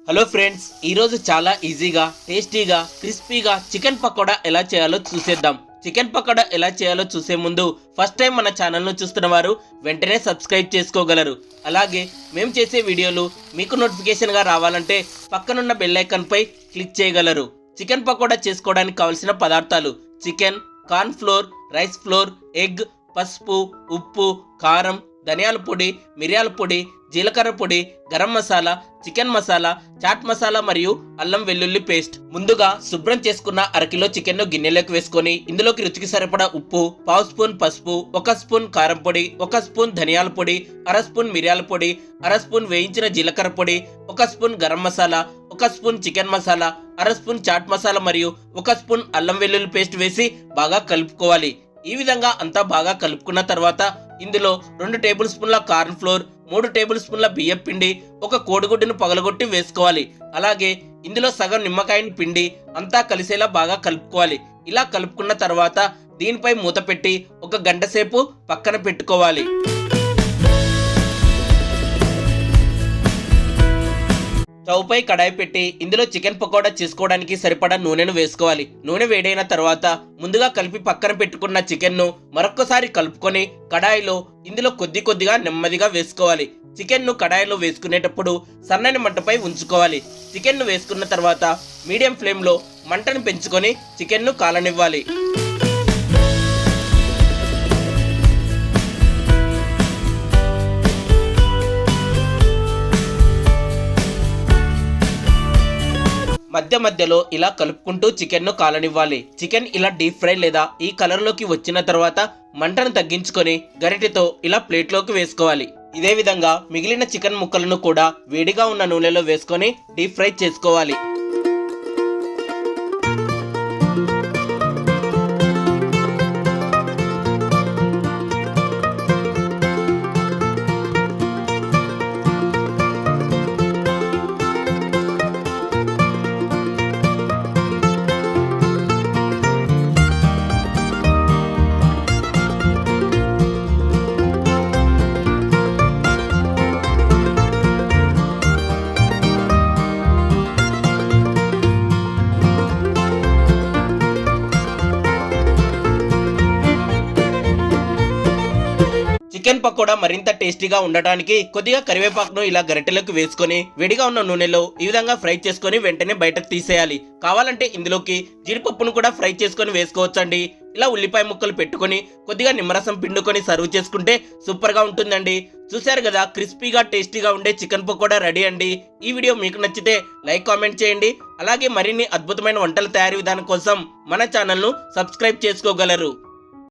Hello friends, ఈరోజు చాలా ఈజీగా టేస్టీగా క్రిస్పీగా చికెన్ పకోడా ఎలా చేయాలో చూసేద్దాం. చికెన్ పకోడా ఎలా చేయాలో చూసే ముందు ఫస్ట్ టైం మన ఛానల్ను చూస్తున్న వారు వెంటనే సబ్స్క్రైబ్ చేసుకోగలరు. అలాగే మేము చేసే వీడియోలు మీకు నోటిఫికేషన్గా రావాలంటే పక్కనున్న బెల్ ఐకాన్పై క్లిక్ చేయగలరు. చికెన్ పకోడా చేసుకోవడానికి కావలసిన పదార్థాలు: chicken, corn flour, rice flour, egg, పసుపు, ఉప్పు, కారం, ధనియాల పొడి, మిరియాల పొడి, జీలకర్ర పొడి, గరం మసాలా, చికెన్ మసాలా, చాట్ మసాలా మరియు అల్లం వెల్లుల్లి పేస్ట్. ముందుగా శుభ్రం చేసుకున్న అరకిలో చికెన్ ను గిన్నెలోకి వేసుకొని ఇందులోకి రుచికి సరిపడా ఉప్పు, పావు స్పూన్ పసుపు, 1 స్పూన్ కారం పొడి, 1 స్పూన్ ధనియాల పొడి, 1/2 స్పూన్ మిరియాల పొడి, 1/2 స్పూన్ వేయించిన జీలకర్ర పొడి, 1 spoon garam masala, 1 spoon chicken masala, 1/2 spoon chaat masala మరియు 1 స్పూన్ అల్లం వెల్లుల్లి పేస్ట్ వేసి బాగా కలుపుకోవాలి. ఈ విధంగా అంతా బాగా కలుపుకున్న తర్వాత ఇందులో 2 టేబుల్ స్పూన్ల కార్న్ ఫ్లోర్, 3 టేబుల్ స్పూన్ల బియ్యం పిండి, 1 కోడిగుడ్డును పగలగొట్టి వేసుకోవాలి. అలాగే ఇందులో సగం నిమ్మకాయని పిండి అంతా కలిసేలా బాగా కలుపుకోవాలి. ఇలా కలుపుకున్న తర్వాత దీనిపై మూత పెట్టి 1 గంట సేపు పక్కన పెట్టుకోవాలి. స్టవ్పై కడాయి పెట్టి ఇందులో చికెన్ పకోడా చేసుకోవడానికి సరిపడా నూనెను వేసుకోవాలి. నూనె వేడైన తర్వాత ముందుగా కలిపి పక్కన పెట్టుకున్న చికెన్ను మరొక్కసారి కలుపుకొని కడాయిలో ఇందులో కొద్దిగా నెమ్మదిగా వేసుకోవాలి. చికెన్ను కడాయిలో వేసుకునేటప్పుడు సన్నని మంటపై ఉంచుకోవాలి. చికెన్ను వేసుకున్న తర్వాత మీడియం ఫ్లేమ్లో మంటను పెంచుకొని చికెన్ను కాలనివ్వాలి. మధ్యలో ఇలా కలుపుకుంటూ చికెన్ను కాలనివ్వాలి. చికెన్ ఇలా డీప్ ఫ్రై లేదా ఈ కలర్లోకి వచ్చిన తర్వాత మంటను తగ్గించుకొని గరిటెతో ఇలా ప్లేట్లోకి వేసుకోవాలి. ఇదే విధంగా మిగిలిన చికెన్ ముక్కలను కూడా వేడిగా ఉన్న నూనెలో వేసుకొని డీప్ ఫ్రై చేసుకోవాలి. చికెన్ పకోడా మరింత టేస్టీగా ఉండటానికి కొద్దిగా కరివేపాకును ఇలా గరిటెలోకి వేసుకొని వేడిగా ఉన్న నూనెలో ఈ విధంగా ఫ్రై చేసుకొని వెంటనే బయటకు తీసేయాలి. కావాలంటే ఇందులోకి జీడిపప్పును కూడా ఫ్రై చేసుకొని వేసుకోవచ్చండి. ఇలా ఉల్లిపాయ ముక్కలు పెట్టుకొని కొద్దిగా నిమ్మరసం పిండుకొని సర్వ్ చేసుకుంటే సూపర్ గా ఉంటుందండి. చూశారు కదా, క్రిస్పీగా టేస్టీగా ఉండే చికెన్ పకోడా రెడీ అండి. ఈ వీడియో మీకు నచ్చితే లైక్, కామెంట్ చేయండి. అలాగే మరిన్ని అద్భుతమైన వంటల తయారీ విధానం కోసం మన ఛానల్ను సబ్స్క్రైబ్ చేసుకోగలరు.